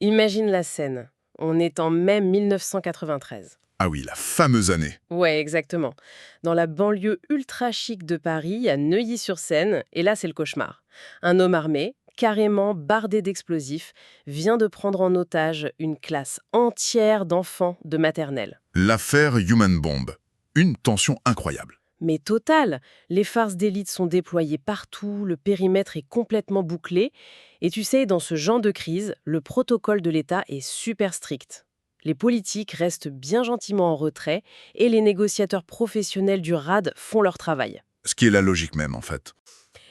Imagine la scène. On est en mai 1993. Ah oui, la fameuse année. Ouais, exactement. Dans la banlieue ultra chic de Paris, à Neuilly-sur-Seine, et là c'est le cauchemar. Un homme armé, carrément bardé d'explosifs, vient de prendre en otage une classe entière d'enfants de maternelle. L'affaire Human Bomb. Une tension incroyable. Mais total, les farces d'élite sont déployées partout, le périmètre est complètement bouclé, et tu sais, dans ce genre de crise, le protocole de l'État est super strict. Les politiques restent bien gentiment en retrait et les négociateurs professionnels du RAD font leur travail. Ce qui est la logique même, en fait.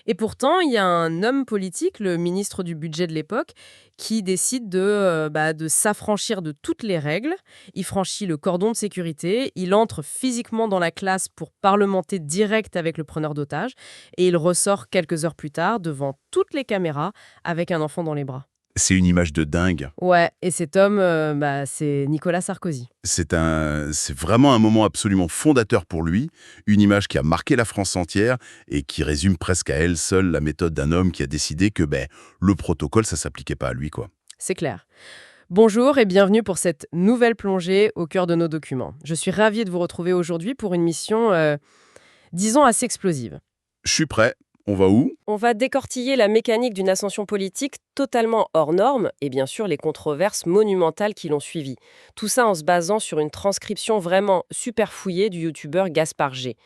Et pourtant, il y a un homme politique, le ministre du budget de l'époque, qui décide de s'affranchir de toutes les règles. Il franchit le cordon de sécurité, il entre physiquement dans la classe pour parlementer direct avec le preneur d'otages, et il ressort quelques heures plus tard devant toutes les caméras avec un enfant dans les bras. C'est une image de dingue. Ouais, et cet homme, c'est Nicolas Sarkozy. C'est vraiment un moment absolument fondateur pour lui, une image qui a marqué la France entière et qui résume presque à elle seule la méthode d'un homme qui a décidé que le protocole, ça s'appliquait pas à lui, quoi. C'est clair. Bonjour et bienvenue pour cette nouvelle plongée au cœur de nos documents. Je suis ravie de vous retrouver aujourd'hui pour une mission, disons, assez explosive. Je suis prêt. On va où? On va décortiller la mécanique d'une ascension politique totalement hors norme et bien sûr les controverses monumentales qui l'ont suivie. Tout ça en se basant sur une transcription vraiment super fouillée du youtubeur Gaspard G.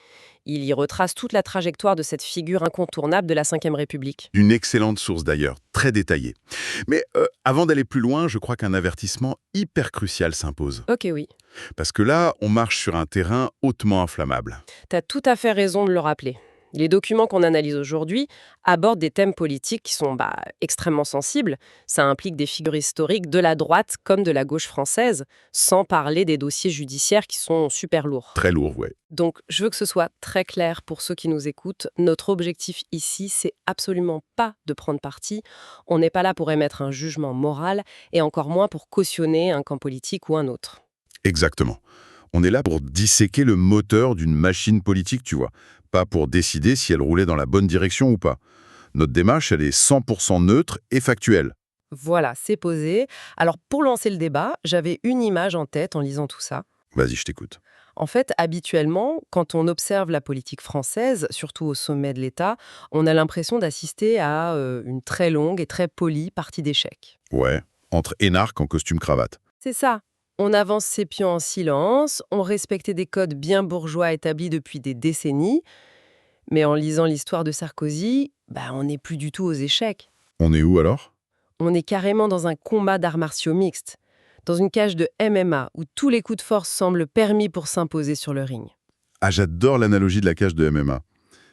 Il y retrace toute la trajectoire de cette figure incontournable de la Ve République. Une excellente source d'ailleurs, très détaillée. Mais avant d'aller plus loin, je crois qu'un avertissement hyper crucial s'impose. Ok, oui. Parce que là, on marche sur un terrain hautement inflammable. T'as tout à fait raison de le rappeler. Les documents qu'on analyse aujourd'hui abordent des thèmes politiques qui sont extrêmement sensibles. Ça implique des figures historiques de la droite comme de la gauche française, sans parler des dossiers judiciaires qui sont super lourds. Très lourd, ouais. Donc, je veux que ce soit très clair pour ceux qui nous écoutent. Notre objectif ici, c'est absolument pas de prendre parti. On n'est pas là pour émettre un jugement moral et encore moins pour cautionner un camp politique ou un autre. Exactement. On est là pour disséquer le moteur d'une machine politique, tu vois. Pas pour décider si elle roulait dans la bonne direction ou pas. Notre démarche, elle est 100% neutre et factuelle. Voilà, c'est posé. Alors, pour lancer le débat, j'avais une image en tête en lisant tout ça. Vas-y, je t'écoute. En fait, habituellement, quand on observe la politique française, surtout au sommet de l'État, on a l'impression d'assister à une très longue et très polie partie d'échecs. Ouais, entre énarques en costume-cravate. C'est ça. On avance ses pions en silence, on respectait des codes bien bourgeois établis depuis des décennies, mais en lisant l'histoire de Sarkozy, on n'est plus du tout aux échecs. On est où alors? On est carrément dans un combat d'arts martiaux mixtes, dans une cage de MMA où tous les coups de force semblent permis pour s'imposer sur le ring. Ah, j'adore l'analogie de la cage de MMA.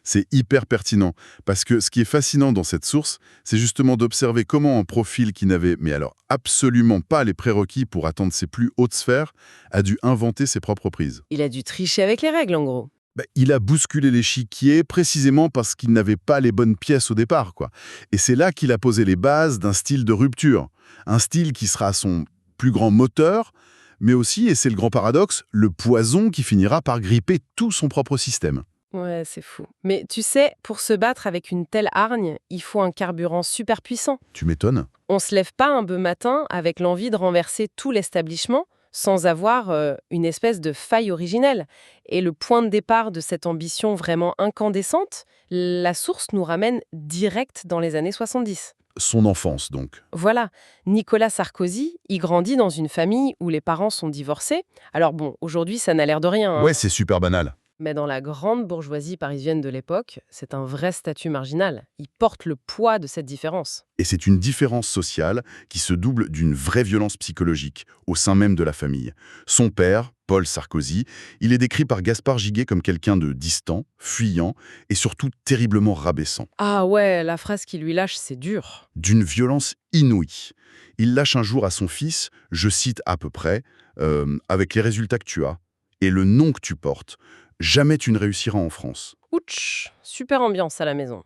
C'est hyper pertinent, parce que ce qui est fascinant dans cette source, c'est justement d'observer comment un profil qui n'avait, mais alors absolument pas les prérequis pour atteindre ses plus hautes sphères, a dû inventer ses propres prises. Il a dû tricher avec les règles, en gros. Il a bousculé l'échiquier précisément parce qu'il n'avait pas les bonnes pièces au départ, quoi. Et c'est là qu'il a posé les bases d'un style de rupture. Un style qui sera son plus grand moteur, mais aussi, et c'est le grand paradoxe, le poison qui finira par gripper tout son propre système. Ouais, c'est fou. Mais tu sais, pour se battre avec une telle hargne, il faut un carburant super puissant. Tu m'étonnes? On se lève pas un beau matin avec l'envie de renverser tout l'establishment sans avoir une espèce de faille originelle. Et le point de départ de cette ambition vraiment incandescente, la source nous ramène direct dans les années 70. Son enfance, donc. Voilà, Nicolas Sarkozy, il grandit dans une famille où les parents sont divorcés. Alors bon, aujourd'hui, ça n'a l'air de rien, hein. Ouais, c'est super banal. Mais dans la grande bourgeoisie parisienne de l'époque, c'est un vrai statut marginal. Il porte le poids de cette différence. Et c'est une différence sociale qui se double d'une vraie violence psychologique au sein même de la famille. Son père, Paul Sarkozy, il est décrit par Gaspard Giguet comme quelqu'un de distant, fuyant et surtout terriblement rabaissant. Ah ouais, la phrase qu'il lui lâche, c'est dur. D'une violence inouïe. Il lâche un jour à son fils, je cite à peu près, avec les résultats que tu as et le nom que tu portes, jamais tu ne réussiras en France. Ouch, super ambiance à la maison.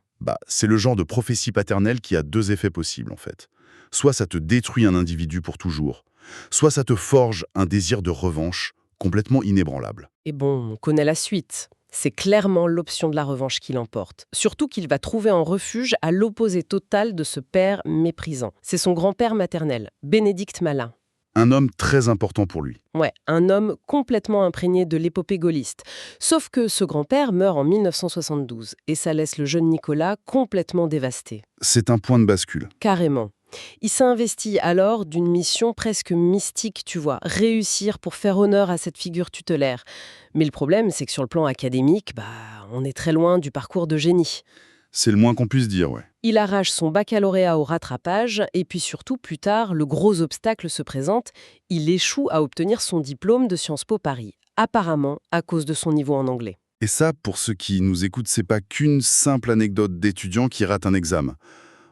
C'est le genre de prophétie paternelle qui a deux effets possibles, en fait. Soit ça te détruit un individu pour toujours, soit ça te forge un désir de revanche complètement inébranlable. Et bon, on connaît la suite. C'est clairement l'option de la revanche qui l'emporte. Surtout qu'il va trouver un refuge à l'opposé total de ce père méprisant. C'est son grand-père maternel, Bénédicte Malin. Un homme très important pour lui. Ouais, un homme complètement imprégné de l'épopée gaulliste. Sauf que ce grand-père meurt en 1972 et ça laisse le jeune Nicolas complètement dévasté. C'est un point de bascule. Carrément. Il s'investit alors d'une mission presque mystique, tu vois, réussir pour faire honneur à cette figure tutélaire. Mais le problème, c'est que sur le plan académique, on est très loin du parcours de génie. C'est le moins qu'on puisse dire, ouais. Il arrache son baccalauréat au rattrapage, et puis surtout, plus tard, le gros obstacle se présente, il échoue à obtenir son diplôme de Sciences Po Paris, apparemment à cause de son niveau en anglais. Et ça, pour ceux qui nous écoutent, c'est pas qu'une simple anecdote d'étudiant qui rate un examen.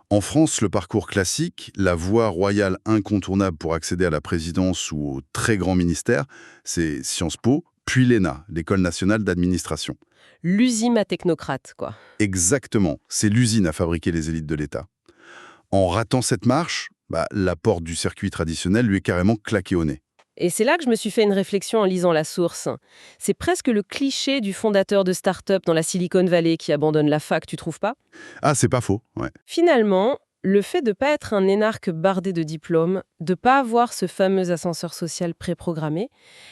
En France, le parcours classique, la voie royale incontournable pour accéder à la présidence ou au très grand ministère, c'est Sciences Po, puis l'ENA, l'École nationale d'administration. L'usine à technocrate, quoi. Exactement, c'est l'usine à fabriquer les élites de l'État. En ratant cette marche, la porte du circuit traditionnel lui est carrément claquée au nez. Et c'est là que je me suis fait une réflexion en lisant la source. C'est presque le cliché du fondateur de start-up dans la Silicon Valley qui abandonne la fac, tu trouves pas? Ah, c'est pas faux, ouais. Finalement, le fait de ne pas être un énarque bardé de diplômes, de ne pas avoir ce fameux ascenseur social préprogrammé,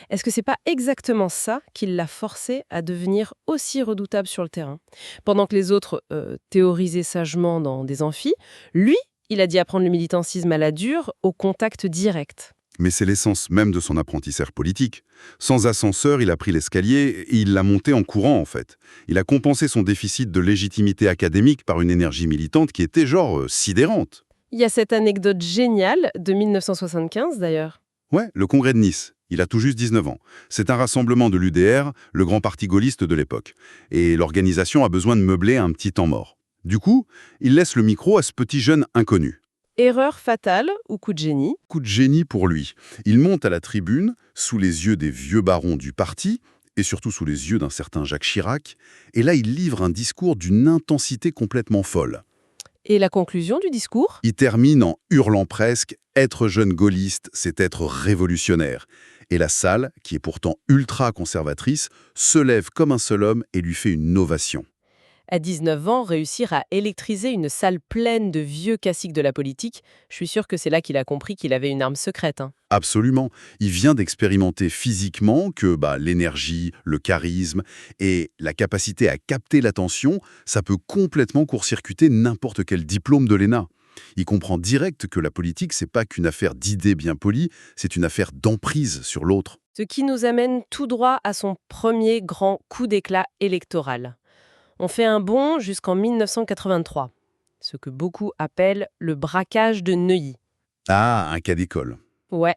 est-ce que c'est pas exactement ça qui l'a forcé à devenir aussi redoutable sur le terrain? Pendant que les autres théorisaient sagement dans des amphis, lui, il a dit apprendre le militantisme à la dure, au contact direct. Mais c'est l'essence même de son apprentissage politique. Sans ascenseur, il a pris l'escalier et il l'a monté en courant, en fait. Il a compensé son déficit de légitimité académique par une énergie militante qui était sidérante. Il y a cette anecdote géniale de 1975 d'ailleurs. Ouais, le congrès de Nice. Il a tout juste 19 ans. C'est un rassemblement de l'UDR, le grand parti gaulliste de l'époque. Et l'organisation a besoin de meubler un petit temps mort. Du coup, il laisse le micro à ce petit jeune inconnu. Erreur fatale ou coup de génie? Coup de génie pour lui. Il monte à la tribune, sous les yeux des vieux barons du parti, et surtout sous les yeux d'un certain Jacques Chirac, et là il livre un discours d'une intensité complètement folle. Et la conclusion du discours? Il termine en hurlant presque « Être jeune gaulliste, c'est être révolutionnaire ». Et la salle, qui est pourtant ultra conservatrice, se lève comme un seul homme et lui fait une ovation. À 19 ans, réussir à électriser une salle pleine de vieux classiques de la politique, je suis sûre que c'est là qu'il a compris qu'il avait une arme secrète. Absolument. Il vient d'expérimenter physiquement que l'énergie, le charisme et la capacité à capter l'attention, ça peut complètement court-circuiter n'importe quel diplôme de l'ENA. Il comprend direct que la politique, c'est pas qu'une affaire d'idées bien polies, c'est une affaire d'emprise sur l'autre. Ce qui nous amène tout droit à son premier grand coup d'éclat électoral. On fait un bond jusqu'en 1983, ce que beaucoup appellent le braquage de Neuilly. Ah, un cas d'école. Ouais.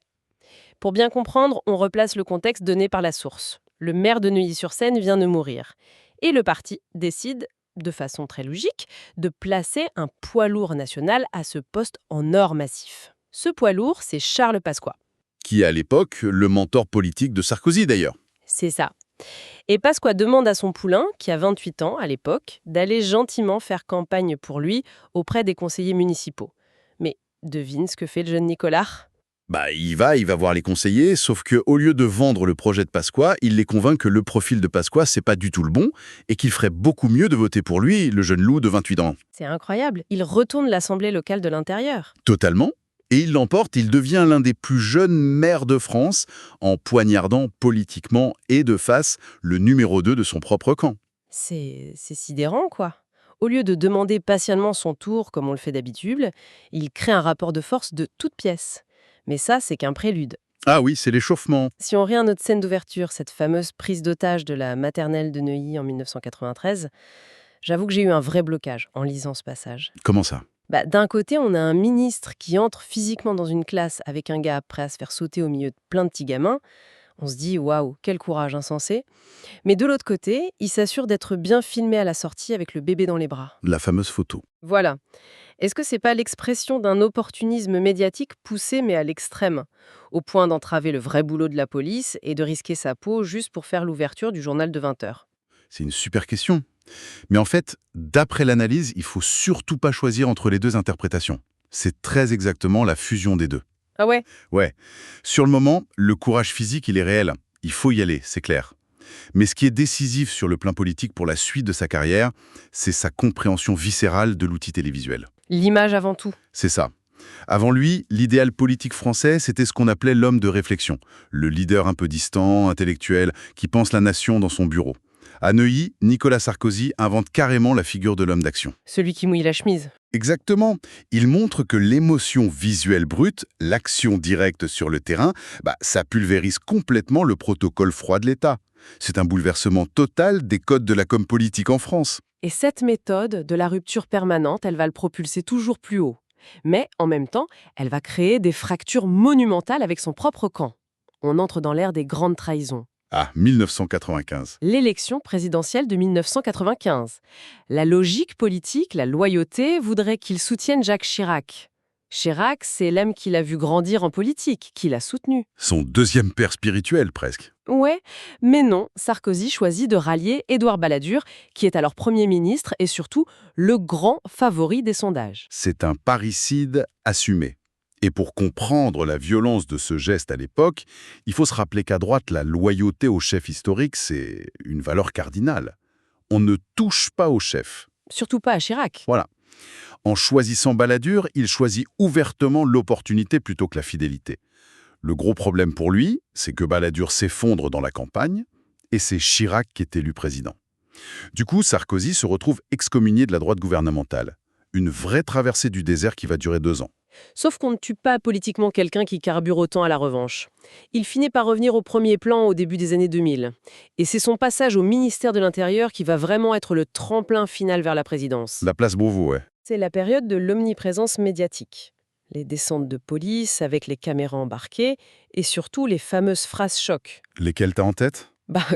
Pour bien comprendre, on replace le contexte donné par la source. Le maire de Neuilly-sur-Seine vient de mourir. Et le parti décide, de façon très logique, de placer un poids lourd national à ce poste en or massif. Ce poids lourd, c'est Charles Pasqua. Qui est à l'époque le mentor politique de Sarkozy d'ailleurs. C'est ça. Et Pasqua demande à son poulain, qui a 28 ans à l'époque, d'aller gentiment faire campagne pour lui auprès des conseillers municipaux. Mais devine ce que fait le jeune Nicolas? Il va voir les conseillers, sauf qu'au lieu de vendre le projet de Pasqua, il les convainc que le profil de Pasqua, c'est pas du tout le bon, et qu'il ferait beaucoup mieux de voter pour lui, le jeune loup de 28 ans. C'est incroyable, il retourne l'Assemblée locale de l'intérieur. Totalement. Et il l'emporte, il devient l'un des plus jeunes maires de France, en poignardant politiquement et de face le numéro 2 de son propre camp. C'est sidérant, quoi. Au lieu de demander patiemment son tour, comme on le fait d'habitude, il crée un rapport de force de toutes pièces. Mais ça, c'est qu'un prélude. Ah oui, c'est l'échauffement. Si on revient à notre scène d'ouverture, cette fameuse prise d'otage de la maternelle de Neuilly en 1993, j'avoue que j'ai eu un vrai blocage en lisant ce passage. Comment ça? D'un côté, on a un ministre qui entre physiquement dans une classe avec un gars prêt à se faire sauter au milieu de plein de petits gamins. On se dit, waouh, quel courage insensé. Mais de l'autre côté, il s'assure d'être bien filmé à la sortie avec le bébé dans les bras. La fameuse photo. Voilà. Est-ce que c'est pas l'expression d'un opportunisme médiatique poussé mais à l'extrême, au point d'entraver le vrai boulot de la police et de risquer sa peau juste pour faire l'ouverture du journal de 20 heures? C'est une super question. Mais en fait, d'après l'analyse, il faut surtout pas choisir entre les deux interprétations. C'est très exactement la fusion des deux. Ah ouais? Ouais. Sur le moment, le courage physique, il est réel. Il faut y aller, c'est clair. Mais ce qui est décisif sur le plan politique pour la suite de sa carrière, c'est sa compréhension viscérale de l'outil télévisuel. L'image avant tout. C'est ça. Avant lui, l'idéal politique français, c'était ce qu'on appelait l'homme de réflexion, le leader un peu distant, intellectuel, qui pense la nation dans son bureau. À Neuilly, Nicolas Sarkozy invente carrément la figure de l'homme d'action. Celui qui mouille la chemise. Exactement. Il montre que l'émotion visuelle brute, l'action directe sur le terrain, ça pulvérise complètement le protocole froid de l'État. C'est un bouleversement total des codes de la com politique en France. Et cette méthode de la rupture permanente, elle va le propulser toujours plus haut. Mais, en même temps, elle va créer des fractures monumentales avec son propre camp. On entre dans l'ère des grandes trahisons. Ah, 1995. L'élection présidentielle de 1995. La logique politique, la loyauté, voudrait qu'il soutienne Jacques Chirac. Chirac, c'est l'homme qu'il a vu grandir en politique, qu'il a soutenu. Son deuxième père spirituel, presque. Ouais, mais non, Sarkozy choisit de rallier Édouard Balladur, qui est alors Premier ministre et surtout le grand favori des sondages. C'est un parricide assumé. Et pour comprendre la violence de ce geste à l'époque, il faut se rappeler qu'à droite, la loyauté au chef historique, c'est une valeur cardinale. On ne touche pas au chef. Surtout pas à Chirac. Voilà. En choisissant Balladur, il choisit ouvertement l'opportunité plutôt que la fidélité. Le gros problème pour lui, c'est que Balladur s'effondre dans la campagne, et c'est Chirac qui est élu président. Du coup, Sarkozy se retrouve excommunié de la droite gouvernementale. Une vraie traversée du désert qui va durer 2 ans. Sauf qu'on ne tue pas politiquement quelqu'un qui carbure autant à la revanche. Il finit par revenir au premier plan au début des années 2000. Et c'est son passage au ministère de l'Intérieur qui va vraiment être le tremplin final vers la présidence. La place Beauvau, ouais. C'est la période de l'omniprésence médiatique. Les descentes de police avec les caméras embarquées et surtout les fameuses phrases choc. Lesquelles t'as en tête ?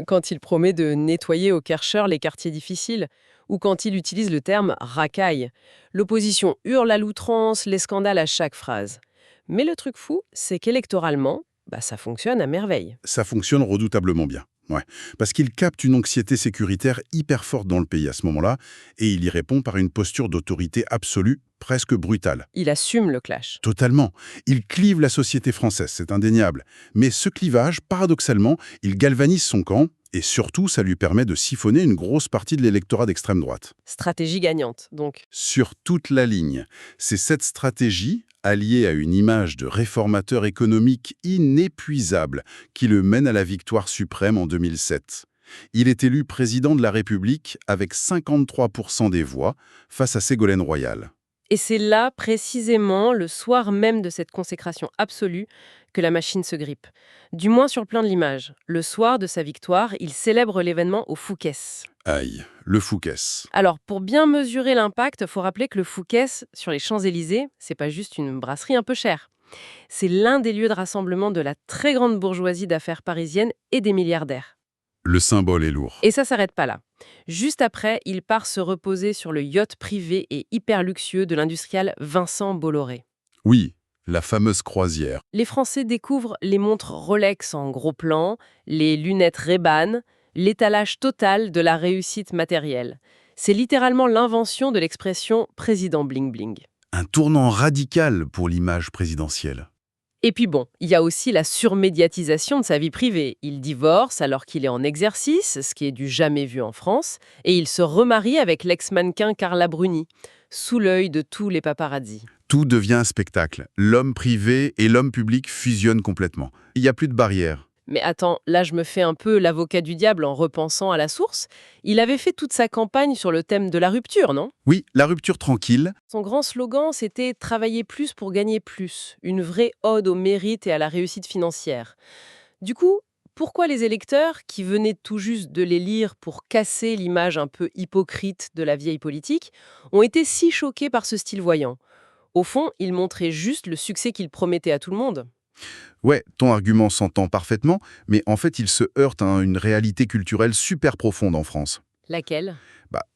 Quand il promet de nettoyer au Karcher les quartiers difficiles, ou quand il utilise le terme « racaille ». L'opposition hurle à l'outrance, les scandales à chaque phrase. Mais le truc fou, c'est qu'électoralement, ça fonctionne à merveille. Ça fonctionne redoutablement bien. Ouais. Parce qu'il capte une anxiété sécuritaire hyper forte dans le pays à ce moment-là, et il y répond par une posture d'autorité absolue, presque brutale. Il assume le clash. Totalement. Il clive la société française, c'est indéniable. Mais ce clivage, paradoxalement, il galvanise son camp, et surtout, ça lui permet de siphonner une grosse partie de l'électorat d'extrême droite. Stratégie gagnante, donc. Sur toute la ligne. C'est cette stratégie, alliée à une image de réformateur économique inépuisable, qui le mène à la victoire suprême en 2007. Il est élu président de la République avec 53% des voix face à Ségolène Royal. Et c'est là, précisément, le soir même de cette consécration absolue, que la machine se grippe. Du moins sur le plan de l'image. Le soir de sa victoire, il célèbre l'événement au Fouquet's. Aïe, le Fouquet's. Alors, pour bien mesurer l'impact, il faut rappeler que le Fouquet's, sur les Champs-Élysées, c'est pas juste une brasserie un peu chère. C'est l'un des lieux de rassemblement de la très grande bourgeoisie d'affaires parisienne et des milliardaires. Le symbole est lourd. Et ça s'arrête pas là. Juste après, il part se reposer sur le yacht privé et hyper luxueux de l'industriel Vincent Bolloré. Oui, la fameuse croisière. Les Français découvrent les montres Rolex en gros plan, les lunettes Ray-Ban, l'étalage total de la réussite matérielle. C'est littéralement l'invention de l'expression « président bling-bling ». Un tournant radical pour l'image présidentielle. Et puis bon, il y a aussi la surmédiatisation de sa vie privée. Il divorce alors qu'il est en exercice, ce qui est du jamais vu en France, et il se remarie avec l'ex-mannequin Carla Bruni, sous l'œil de tous les paparazzis. Tout devient un spectacle. L'homme privé et l'homme public fusionnent complètement. Il n'y a plus de barrière. Mais attends, là je me fais un peu l'avocat du diable en repensant à la source. Il avait fait toute sa campagne sur le thème de la rupture, non ? Oui, la rupture tranquille. Son grand slogan, c'était « Travailler plus pour gagner plus », une vraie ode au mérite et à la réussite financière. Du coup, pourquoi les électeurs, qui venaient tout juste de les lire pour casser l'image un peu hypocrite de la vieille politique, ont été si choqués par ce style voyant ? Au fond, il montrait juste le succès qu'il promettait à tout le monde. Ouais, ton argument s'entend parfaitement, mais en fait, il se heurte à une réalité culturelle super profonde en France. Laquelle ?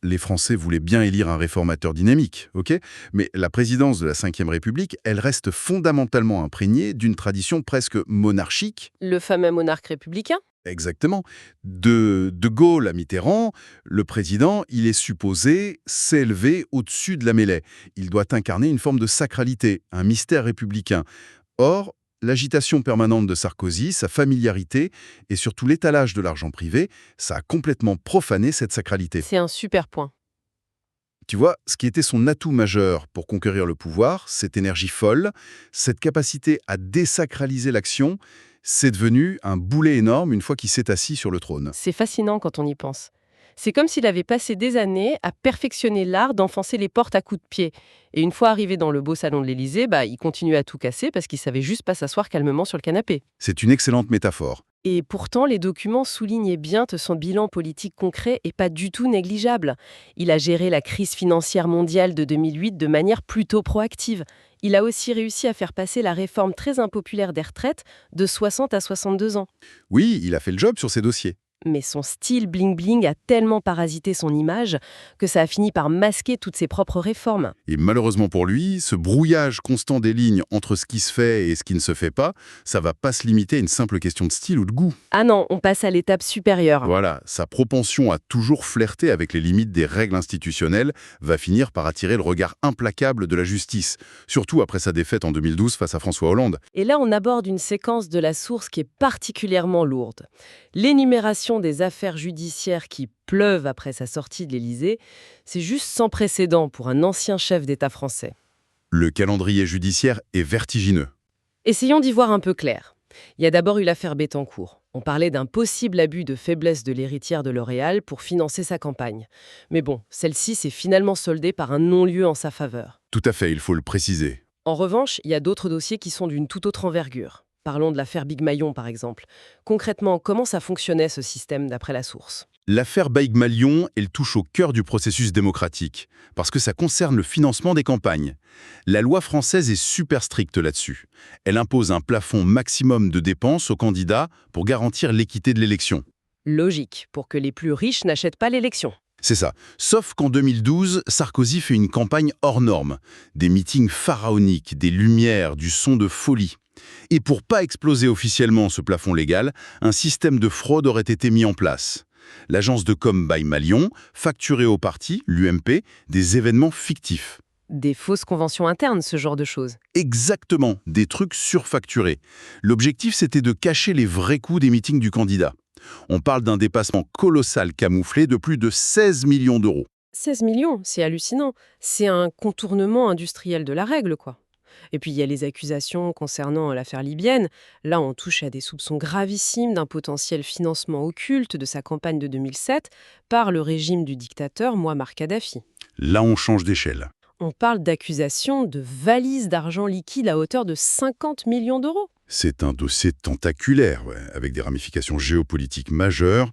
Les Français voulaient bien élire un réformateur dynamique, ok ? Mais la présidence de la Ve République, elle reste fondamentalement imprégnée d'une tradition presque monarchique. Le fameux monarque républicain ? Exactement. De Gaulle à Mitterrand, le président, il est supposé s'élever au-dessus de la mêlée. Il doit incarner une forme de sacralité, un mystère républicain. Or, L'agitation permanente de Sarkozy, sa familiarité et surtout l'étalage de l'argent privé, ça a complètement profané cette sacralité. C'est un super point. Tu vois, ce qui était son atout majeur pour conquérir le pouvoir, cette énergie folle, cette capacité à désacraliser l'action, c'est devenu un boulet énorme une fois qu'il s'est assis sur le trône. C'est fascinant quand on y pense. C'est comme s'il avait passé des années à perfectionner l'art d'enfoncer les portes à coups de pied. Et une fois arrivé dans le beau salon de l'Élysée, il continuait à tout casser parce qu'il savait juste pas s'asseoir calmement sur le canapé. C'est une excellente métaphore. Et pourtant, les documents soulignent bien que son bilan politique concret est pas du tout négligeable. Il a géré la crise financière mondiale de 2008 de manière plutôt proactive. Il a aussi réussi à faire passer la réforme très impopulaire des retraites de 60 à 62 ans. Oui, il a fait le job sur ces dossiers. Mais son style bling-bling a tellement parasité son image que ça a fini par masquer toutes ses propres réformes. Et malheureusement pour lui, ce brouillage constant des lignes entre ce qui se fait et ce qui ne se fait pas, ça va pas se limiter à une simple question de style ou de goût. Ah non, on passe à l'étape supérieure. Voilà, sa propension à toujours flirter avec les limites des règles institutionnelles va finir par attirer le regard implacable de la justice, surtout après sa défaite en 2012 face à François Hollande. Et là, on aborde une séquence de la source qui est particulièrement lourde. L'énumération des affaires judiciaires qui pleuvent après sa sortie de l'Élysée, c'est juste sans précédent pour un ancien chef d'État français. Le calendrier judiciaire est vertigineux. Essayons d'y voir un peu clair. Il y a d'abord eu l'affaire Bettencourt. On parlait d'un possible abus de faiblesse de l'héritière de L'Oréal pour financer sa campagne. Mais bon, celle-ci s'est finalement soldée par un non-lieu en sa faveur. Tout à fait, il faut le préciser. En revanche, il y a d'autres dossiers qui sont d'une toute autre envergure. Parlons de l'affaire Big Maillon, par exemple. Concrètement, comment ça fonctionnait, ce système, d'après la source ? L'affaire Baig-Malion, elle touche au cœur du processus démocratique, parce que ça concerne le financement des campagnes. La loi française est super stricte là-dessus. Elle impose un plafond maximum de dépenses aux candidats pour garantir l'équité de l'élection. Logique, pour que les plus riches n'achètent pas l'élection. C'est ça. Sauf qu'en 2012, Sarkozy fait une campagne hors norme. Des meetings pharaoniques, des lumières, du son de folie. Et pour pas exploser officiellement ce plafond légal, un système de fraude aurait été mis en place. L'agence de com Baig-Malion facturait au parti, l'UMP, des événements fictifs. Des fausses conventions internes, ce genre de choses. Exactement, des trucs surfacturés. L'objectif, c'était de cacher les vrais coûts des meetings du candidat. On parle d'un dépassement colossal camouflé de plus de 16 millions d'euros. 16 millions, c'est hallucinant. C'est un contournement industriel de la règle, quoi. Et puis il y a les accusations concernant l'affaire libyenne. Là, on touche à des soupçons gravissimes d'un potentiel financement occulte de sa campagne de 2007 par le régime du dictateur Mouammar Kadhafi. Là, on change d'échelle. On parle d'accusations de valises d'argent liquide à hauteur de 50 millions d'euros. C'est un dossier tentaculaire, ouais, avec des ramifications géopolitiques majeures.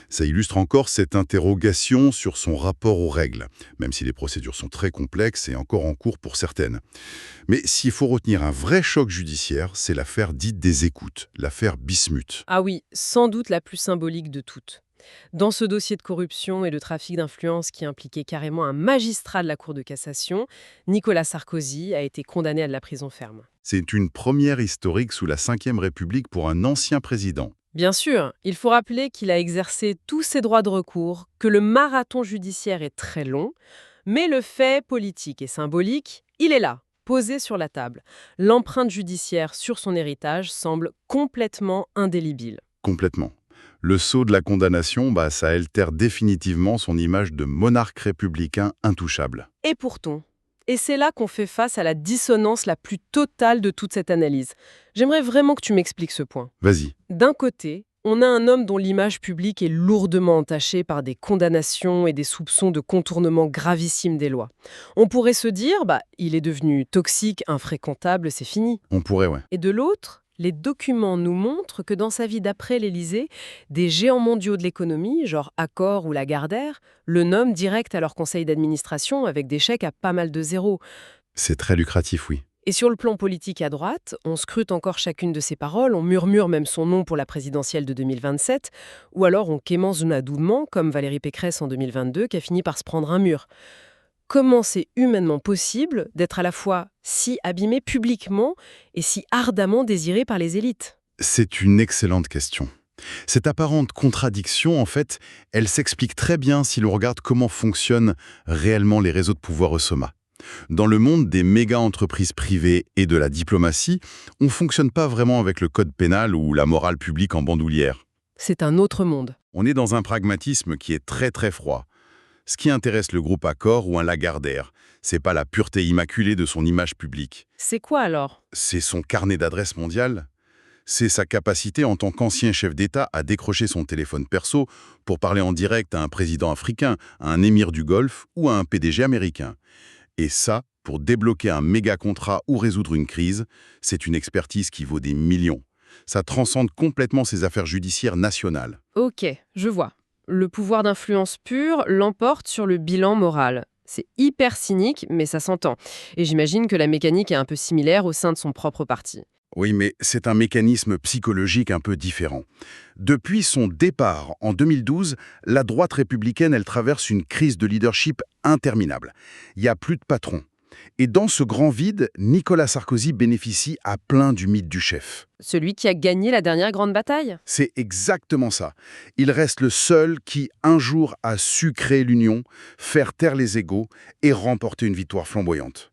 Ça illustre encore cette interrogation sur son rapport aux règles, même si les procédures sont très complexes et encore en cours pour certaines. Mais s'il faut retenir un vrai choc judiciaire, c'est l'affaire dite des écoutes, l'affaire Bismuth. Ah oui, sans doute la plus symbolique de toutes. Dans ce dossier de corruption et de trafic d'influence qui impliquait carrément un magistrat de la Cour de cassation, Nicolas Sarkozy a été condamné à de la prison ferme. C'est une première historique sous la Ve République pour un ancien président. Bien sûr, il faut rappeler qu'il a exercé tous ses droits de recours, que le marathon judiciaire est très long, mais le fait politique et symbolique, il est là, posé sur la table. L'empreinte judiciaire sur son héritage semble complètement indélébile. Complètement. Le sceau de la condamnation, ça altère définitivement son image de monarque républicain intouchable. Et pourtant, et c'est là qu'on fait face à la dissonance la plus totale de toute cette analyse. J'aimerais vraiment que tu m'expliques ce point. Vas-y. D'un côté, on a un homme dont l'image publique est lourdement entachée par des condamnations et des soupçons de contournement gravissime des lois. On pourrait se dire, il est devenu toxique, infréquentable, c'est fini. On pourrait, ouais. Et de l'autre, les documents nous montrent que dans sa vie d'après l'Élysée, des géants mondiaux de l'économie, genre Accor ou Lagardère, le nomment direct à leur conseil d'administration avec des chèques à pas mal de zéros. C'est très lucratif, oui. Et sur le plan politique à droite, on scrute encore chacune de ses paroles, on murmure même son nom pour la présidentielle de 2027, ou alors on quémance doudement, comme Valérie Pécresse en 2022, qui a fini par se prendre un mur. Comment c'est humainement possible d'être à la fois si abîmé publiquement et si ardemment désiré par les élites ? C'est une excellente question. Cette apparente contradiction, en fait, elle s'explique très bien si l'on regarde comment fonctionnent réellement les réseaux de pouvoir au sommet. Dans le monde des méga-entreprises privées et de la diplomatie, on ne fonctionne pas vraiment avec le code pénal ou la morale publique en bandoulière. C'est un autre monde. On est dans un pragmatisme qui est très très froid. Ce qui intéresse le groupe Accor ou un Lagardère, c'est pas la pureté immaculée de son image publique. C'est quoi alors? C'est son carnet d'adresses mondial. C'est sa capacité en tant qu'ancien chef d'État à décrocher son téléphone perso pour parler en direct à un président africain, à un émir du Golfe ou à un PDG américain. Et ça, pour débloquer un méga contrat ou résoudre une crise, c'est une expertise qui vaut des millions. Ça transcende complètement ses affaires judiciaires nationales. Ok, je vois. Le pouvoir d'influence pur l'emporte sur le bilan moral. C'est hyper cynique, mais ça s'entend. Et j'imagine que la mécanique est un peu similaire au sein de son propre parti. Oui, mais c'est un mécanisme psychologique un peu différent. Depuis son départ en 2012, la droite républicaine, elle traverse une crise de leadership interminable. Il n'y a plus de patron. Et dans ce grand vide, Nicolas Sarkozy bénéficie à plein du mythe du chef. Celui qui a gagné la dernière grande bataille? C'est exactement ça. Il reste le seul qui, un jour, a su créer l'union, faire taire les égos et remporter une victoire flamboyante.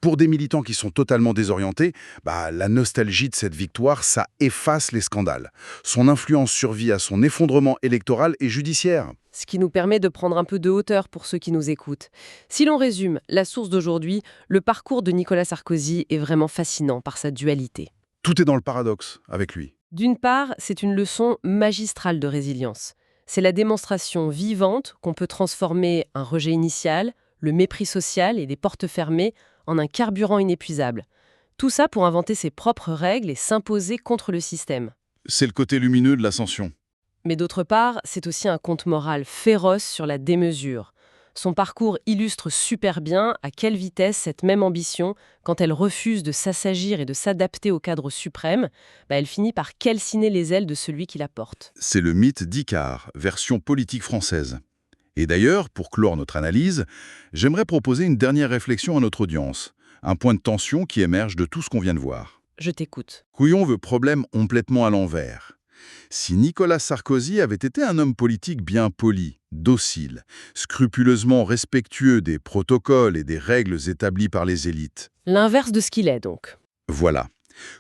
Pour des militants qui sont totalement désorientés, la nostalgie de cette victoire, ça efface les scandales. Son influence survit à son effondrement électoral et judiciaire. Ce qui nous permet de prendre un peu de hauteur pour ceux qui nous écoutent. Si l'on résume la source d'aujourd'hui, le parcours de Nicolas Sarkozy est vraiment fascinant par sa dualité. Tout est dans le paradoxe avec lui. D'une part, c'est une leçon magistrale de résilience. C'est la démonstration vivante qu'on peut transformer un rejet initial, le mépris social et des portes fermées en un carburant inépuisable. Tout ça pour inventer ses propres règles et s'imposer contre le système. C'est le côté lumineux de l'ascension. Mais d'autre part, c'est aussi un conte moral féroce sur la démesure. Son parcours illustre super bien à quelle vitesse cette même ambition, quand elle refuse de s'assagir et de s'adapter au cadre suprême, elle finit par calciner les ailes de celui qui la porte. C'est le mythe d'Icare, version politique française. Et d'ailleurs, pour clore notre analyse, j'aimerais proposer une dernière réflexion à notre audience, un point de tension qui émerge de tout ce qu'on vient de voir. Je t'écoute. Couillon veut problème complètement à l'envers. Si Nicolas Sarkozy avait été un homme politique bien poli, docile, scrupuleusement respectueux des protocoles et des règles établies par les élites. L'inverse de ce qu'il est donc. Voilà.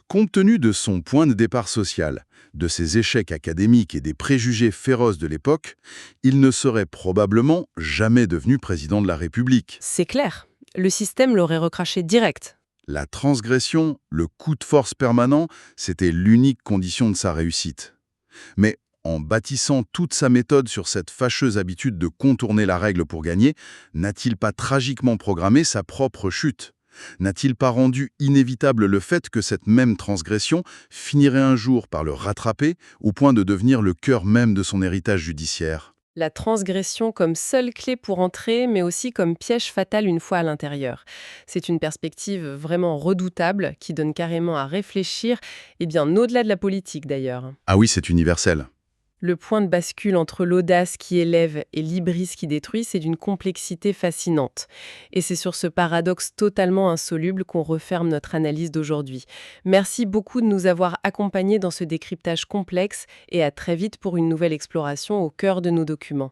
Compte tenu de son point de départ social, de ses échecs académiques et des préjugés féroces de l'époque, il ne serait probablement jamais devenu président de la République. C'est clair. Le système l'aurait recraché direct. La transgression, le coup de force permanent, c'était l'unique condition de sa réussite. Mais en bâtissant toute sa méthode sur cette fâcheuse habitude de contourner la règle pour gagner, n'a-t-il pas tragiquement programmé sa propre chute ? N'a-t-il pas rendu inévitable le fait que cette même transgression finirait un jour par le rattraper au point de devenir le cœur même de son héritage judiciaire ? La transgression comme seule clé pour entrer, mais aussi comme piège fatal une fois à l'intérieur. C'est une perspective vraiment redoutable qui donne carrément à réfléchir, et bien au-delà de la politique d'ailleurs. Ah oui, c'est universel. Le point de bascule entre l'audace qui élève et l'hybris qui détruit, c'est d'une complexité fascinante. Et c'est sur ce paradoxe totalement insoluble qu'on referme notre analyse d'aujourd'hui. Merci beaucoup de nous avoir accompagnés dans ce décryptage complexe et à très vite pour une nouvelle exploration au cœur de nos documents.